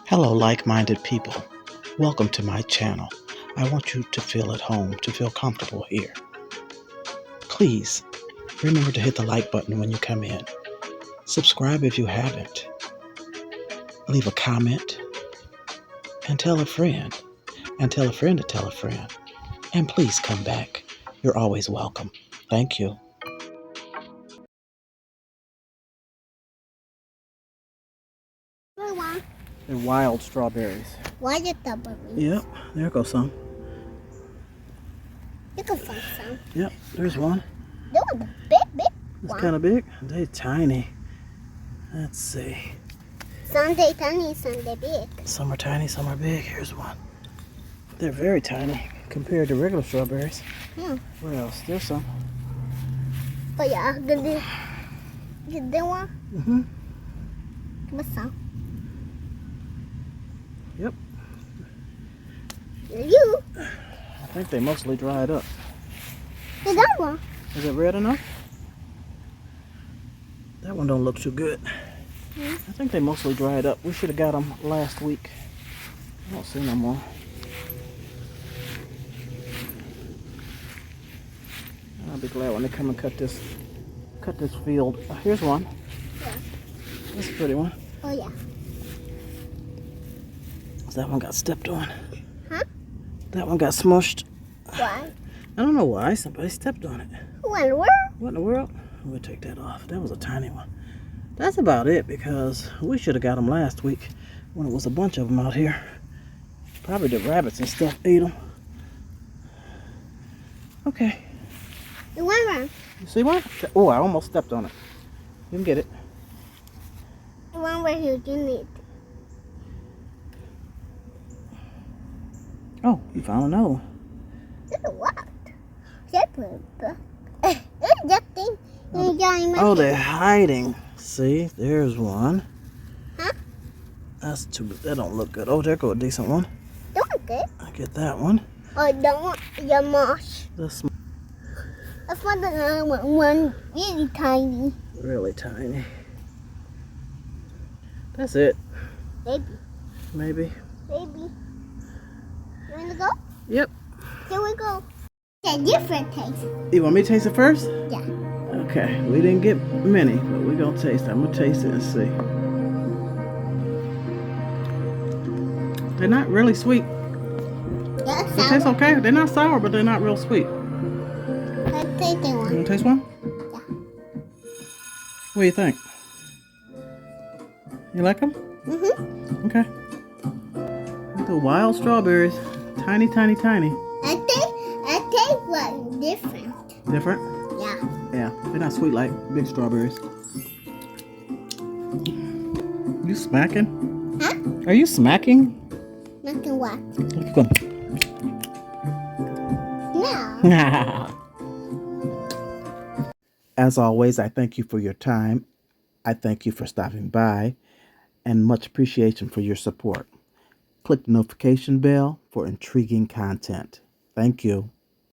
Hello, like-minded people. Welcome to my channel. I want you to feel at home, to feel comfortable here. Please remember to hit the like button when you come in. Subscribe if you haven't. Leave a comment and tell a friend. And tell a friend to tell a friend. And please come back. You're always welcome. Thank you. They're wild strawberries. Wild strawberries? Yep, there goes some. You can find some. Yep, there's one. They were the big It's one. kind of big. They're tiny. Let's see. Some they tiny, some they big. Some are tiny, some are big. Here's one. They're very tiny compared to regular strawberries. Where else? There's some. But yeah, the one? Mm-hmm. What's some? Yep. You? I think they mostly dried up. The that one? Is it red enough? That one don't look too good. I think they mostly dried up. We should have got them last week. I don't see no more. I'll be glad when they come and cut this field. Here's one. Yeah. That's a pretty one. Oh yeah. That one got stepped on. Huh? That one got smushed. Why? I don't know why. Somebody stepped on it. What in the world? What in the world? We'll take that off. That was a tiny one. That's about it because we should have got them last week when it was a bunch of them out here. Probably the rabbits and stuff ate them. Okay. The one. You see one? Oh, I almost stepped on it. You can get it. The one where you didn't eat. Oh, you found another one. This is what? That thing. Oh, they're hiding. See, there's one. Huh? That's too. That don't look good. Oh, there go a decent one. Don't good. I get that one. Oh, don't want your mosh. This That's what the other one really tiny. really tiny. That's it. Maybe. Maybe. You wanna go? Yep. Here we go. It's a different taste. You want me to taste it first? Yeah. Okay. We didn't get many, but we're gonna taste it. I'm gonna taste it and see. They're not really sweet. Yeah, They taste okay. They're not sour, but they're not real sweet. Let's taste the You one. wanna taste one? Yeah. What do you think? You like them? Mm-hmm. Okay. The wild strawberries. Tiny, tiny, tiny. I think what different. Different? Yeah. Yeah. They're not sweet like big strawberries. You smacking? Huh? Are you smacking? Nothing what? Keep going. No. As always, I thank you for your time. I thank you for stopping by and much appreciation for your support. Click the notification bell for intriguing content. Thank you.